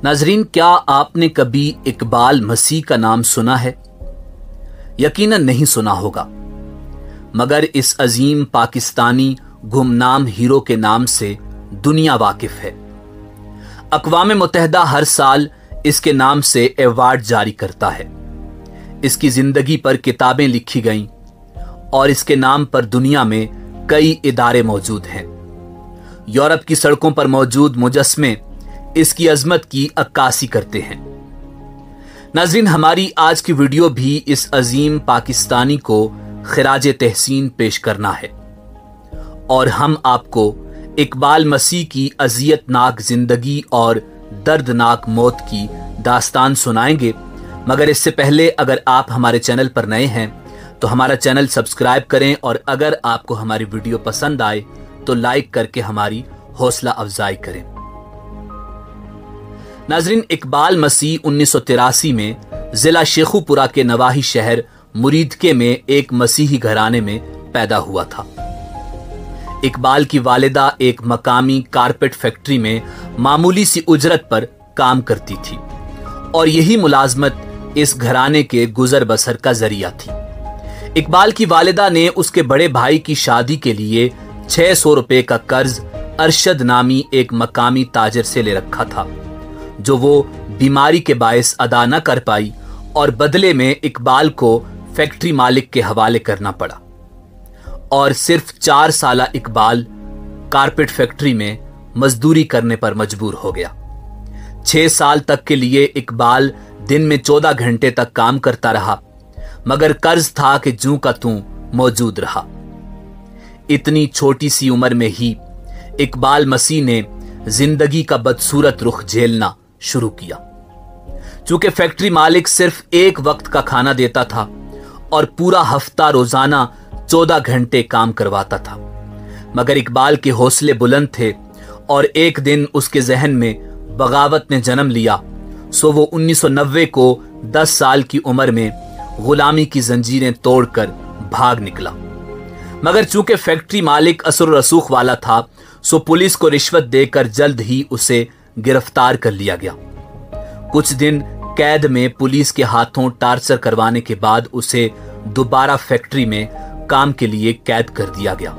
नाजरीन, क्या आपने कभी इकबाल मसीह का नाम सुना है? यकीनन नहीं सुना होगा, मगर इस अजीम पाकिस्तानी गुमनाम हीरो के नाम से दुनिया वाकिफ है। अक़वाम मुत्तहिदा हर साल इसके नाम से अवार्ड जारी करता है। इसकी जिंदगी पर किताबें लिखी गईं और इसके नाम पर दुनिया में कई इदारे मौजूद हैं। यूरोप की सड़कों पर मौजूद मुजस्मे इसकी अजमत की अक्कासी करते हैं। नाज़रीन, हमारी आज की वीडियो भी इस अजीम पाकिस्तानी को खिराज तहसीन पेश करना है और हम आपको इकबाल मसीह की अज़ियतनाक जिंदगी और दर्दनाक मौत की दास्तान सुनाएंगे। मगर इससे पहले अगर आप हमारे चैनल पर नए हैं तो हमारा चैनल सब्सक्राइब करें और अगर आपको हमारी वीडियो पसंद आए तो लाइक करके हमारी हौसला अफजाई करें। नाज़रीन, इकबाल मसीह 1983 में जिला शेखुपुरा के नवाही शहर मुरीदके में एक मसीही घराने में पैदा हुआ था। इकबाल की वालिदा एक मकामी कारपेट फैक्ट्री में मामूली सी उजरत पर काम करती थी और यही मुलाजमत इस घराने के गुजर बसर का जरिया थी। इकबाल की वालिदा ने उसके बड़े भाई की शादी के लिए 600 रुपए का कर्ज अरशद नामी एक मकामी ताजर से ले रखा था, जो वो बीमारी के बायस अदा न कर पाई और बदले में इकबाल को फैक्ट्री मालिक के हवाले करना पड़ा और सिर्फ 4 साल इकबाल कारपेट फैक्ट्री में मजदूरी करने पर मजबूर हो गया। 6 साल तक के लिए इकबाल दिन में 14 घंटे तक काम करता रहा, मगर कर्ज था कि जूं का तूं मौजूद रहा। इतनी छोटी सी उम्र में ही इकबाल मसीह ने जिंदगी का बदसूरत रुख झेलना शुरू किया। चूंकि फैक्ट्री मालिक सिर्फ एक वक्त का खाना देता था और पूरा हफ्ता रोजाना 14 घंटे काम करवाता था, मगर इकबाल के हौसले बुलंद थे और एक दिन उसके जहन में बगावत ने जन्म लिया। सो वो 1990 को 10 साल की उम्र में गुलामी की जंजीरें तोड़कर भाग निकला। मगर चूंकि फैक्ट्री मालिक असर रसूख वाला था, सो पुलिस को रिश्वत देकर जल्द ही उसे गिरफ्तार कर लिया गया। कुछ दिन कैद में पुलिस के हाथों टार्चर करवाने के बाद उसे दोबारा फैक्ट्री में काम के लिए कैद कर दिया गया।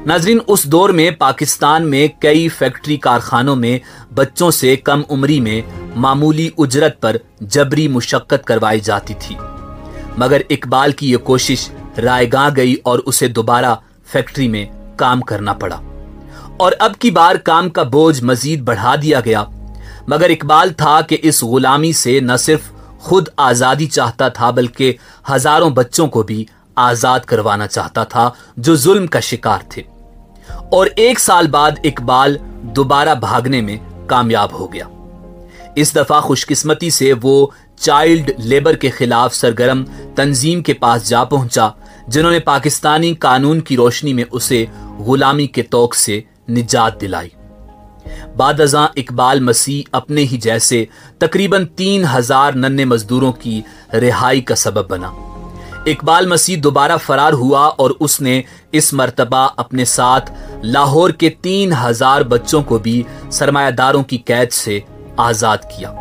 नाजरीन, उस दौर में पाकिस्तान में कई फैक्ट्री कारखानों में बच्चों से कम उम्री में मामूली उजरत पर जबरी मुशक्कत करवाई जाती थी, मगर इकबाल की यह कोशिश रायगा गई और उसे दोबारा फैक्ट्री में काम करना पड़ा और अब की बार काम का बोझ मजीद बढ़ा दिया गया। मगर इकबाल था कि इस गुलामी से न सिर्फ खुद आजादी चाहता था बल्कि हजारों बच्चों को भी आजाद करवाना चाहता था जो जुल्म का शिकार थे। और 1 साल बाद इकबाल दोबारा भागने में कामयाब हो गया। इस दफा खुशकिस्मती से वो चाइल्ड लेबर के खिलाफ सरगर्म तंजीम के पास जा पहुंचा, जिन्होंने पाकिस्तानी कानून की रोशनी में उसे गुलामी के तौक से निजात दिलाई। बादअज़ां इकबाल मसीह अपने ही जैसे तकरीबन 3000 नन्हे मजदूरों की रिहाई का सबब बना। इकबाल मसीह दोबारा फरार हुआ और उसने इस मर्तबा अपने साथ लाहौर के 3000 बच्चों को भी सरमायादारों की कैद से आजाद किया।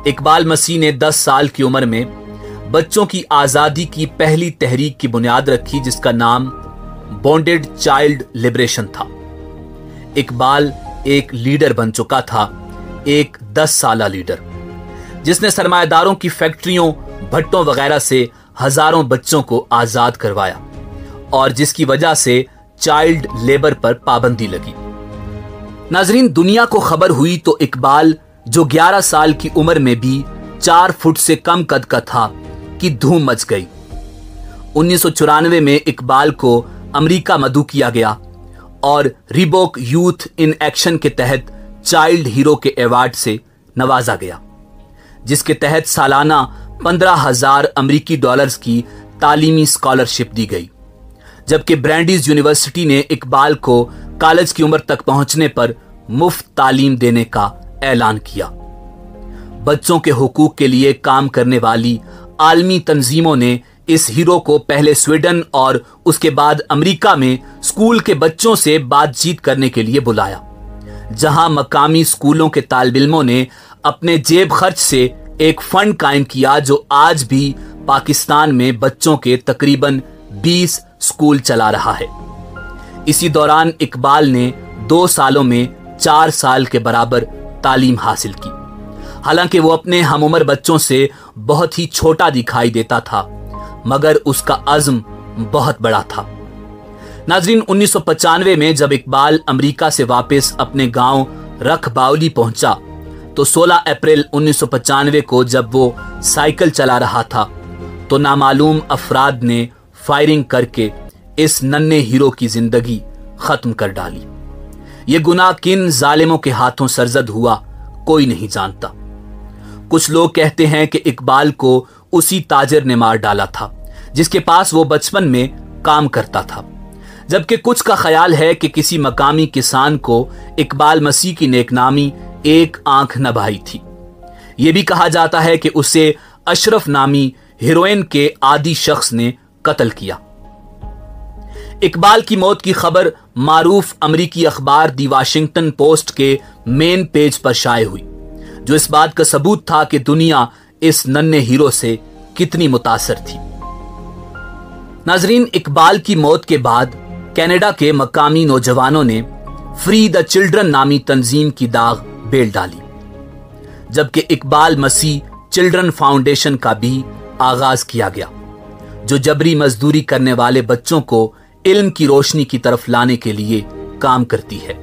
इकबाल मसीह ने 10 साल की उम्र में बच्चों की आजादी की पहली तहरीक की बुनियाद रखी, जिसका नाम बॉन्डेड चाइल्ड लिबरेशन था। इकबाल एक लीडर बन चुका था, एक 10 साला लीडर, जिसने सरमायादारों की फैक्ट्रियों, भट्टों वगैरह से हजारों बच्चों को आजाद करवाया और जिसकी वजह से चाइल्ड लेबर पर पाबंदी लगी। नाजरीन, दुनिया को खबर हुई तो इकबाल, जो 11 साल की उम्र में भी 4 फुट से कम कद का था, की धूम मच गई। 1994 में इकबाल को अमेरिका मदऊ किया गया और रिबॉक यूथ इन एक्शन के तहत चाइल्ड हीरो के अवार्ड से नवाजा गया, जिसके तहत सालाना 15,000 अमेरिकी डॉलर्स की तालीमी स्कॉलरशिप दी गई। जबकि ब्रैंडीज यूनिवर्सिटी ने इकबाल को कॉलेज की उम्र तक पहुंचने पर मुफ्त तालीम देने का ऐलान किया। बच्चों के हुकूक के लिए काम करने वाली आलमी तंजीमों ने इस हीरो को पहले स्वीडन और उसके बाद अमेरिका में स्कूल के बच्चों से बातचीत करने के लिए बुलाया, जहां मकामी स्कूलों के तालिब इल्मों ने अपने जेब खर्च से एक फंड कायम किया जो आज भी पाकिस्तान में बच्चों के तकरीबन 20 स्कूल चला रहा है। इसी दौरान इकबाल ने 2 सालों में 4 साल के बराबर तालीम हासिल की। हालांकि वो अपने हमउम्र बच्चों से बहुत ही छोटा दिखाई देता था, मगर उसका अज़्म बहुत बड़ा था। नाज़रीन, 1995 में जब इकबाल अमेरिका से वापस अपने गांव रखबावली पहुंचा तो 16 अप्रैल 1995 को जब वो साइकिल चला रहा था तो नामालूम अफराद ने फायरिंग करके इस नन्हे हीरो की जिंदगी खत्म कर डाली। ये गुनाह किन जालिमों के हाथों सरजद हुआ कोई नहीं जानता। कुछ लोग कहते हैं कि इकबाल को उसी ताजिर ने मार डाला था जिसके पास वो बचपन में काम करता था, जबकि कुछ का ख्याल है कि किसी मकामी किसान को इकबाल मसीह की नेकनामी एक आंख न भाई थी। यह भी कहा जाता है कि उसे अशरफ नामी हीरोइन के आदी शख्स ने कत्ल किया। इकबाल की मौत की खबर मारूफ अमरीकी अखबार दी वाशिंगटन पोस्ट के मेन पेज पर शाये हुई, जो इस बात का सबूत था कि दुनिया इस नन्हे हीरो से कितनी मुतासर थी। नाजरीन, इकबाल की मौत के बाद कनाडा के मकामी नौजवानों ने फ्री द चिल्ड्रन नामी तंजीम की दाग बेल डाली, जबकि इकबाल मसीह चिल्ड्रन फाउंडेशन का भी आगाज किया गया, जो जबरी मजदूरी करने वाले बच्चों को इल्म की रोशनी की तरफ लाने के लिए काम करती है।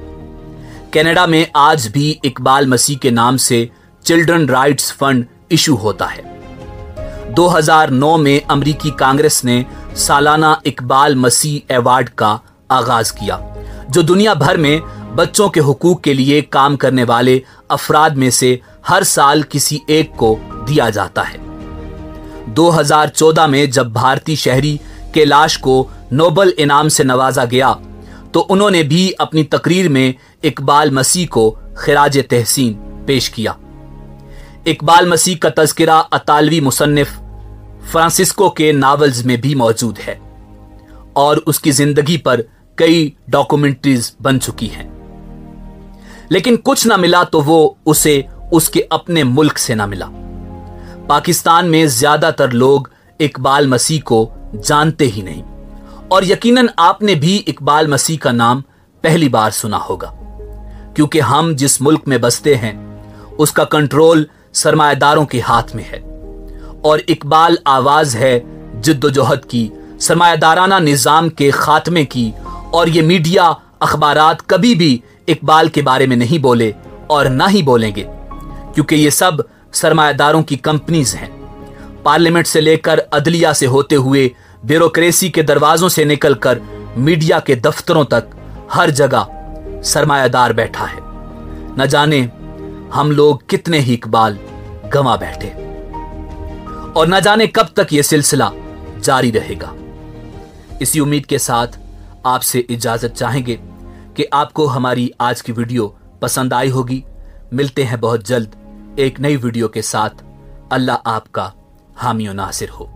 कनाडा में आज भी इकबाल मसीह के नाम से चिल्ड्रन राइट्स फंड इशू होता है। 2009 में अमरीकी कांग्रेस ने सालाना इकबाल मसीह अवार्ड का आगाज किया, जो दुनिया भर में बच्चों के हुकूक के लिए काम करने वाले अफराद में से हर साल किसी एक को दिया जाता है। 2014 में जब भारतीय शहरी कैलाश को नोबल इनाम से नवाजा गया तो उन्होंने भी अपनी तकरीर में इकबाल मसीह को खिराज तहसीन पेश किया। इकबाल मसीह का तज़किरा अतालवी मुसन्निफ फ्रांसिस्को के नावल्स में भी मौजूद है और उसकी जिंदगी पर कई डॉक्यूमेंट्रीज बन चुकी हैं, लेकिन कुछ ना मिला तो वो उसे उसके अपने मुल्क से ना मिला। पाकिस्तान में ज्यादातर लोग इकबाल मसीह को जानते ही नहीं और यकीनन आपने भी इकबाल मसीह का नाम पहली बार सुना होगा, क्योंकि हम जिस मुल्क में बसते हैं उसका कंट्रोल सरमायादारों के हाथ में है और इकबाल आवाज है जिद्दोजहद की, सरमायादाराना निजाम के खात्मे की, और ये मीडिया अखबारात कभी भी इकबाल के बारे में नहीं बोले और ना ही बोलेंगे, क्योंकि ये सब सरमायादारों की कंपनीज हैं। पार्लियामेंट से लेकर अदलिया से होते हुए ब्यूरोक्रेसी के दरवाजों से निकलकर मीडिया के दफ्तरों तक हर जगह सरमायादार बैठा है। न जाने हम लोग कितने ही इकबाल गंवा बैठे और न जाने कब तक यह सिलसिला जारी रहेगा। इसी उम्मीद के साथ आपसे इजाजत चाहेंगे कि आपको हमारी आज की वीडियो पसंद आई होगी। मिलते हैं बहुत जल्द एक नई वीडियो के साथ। अल्लाह आपका हामी और नासिर हो।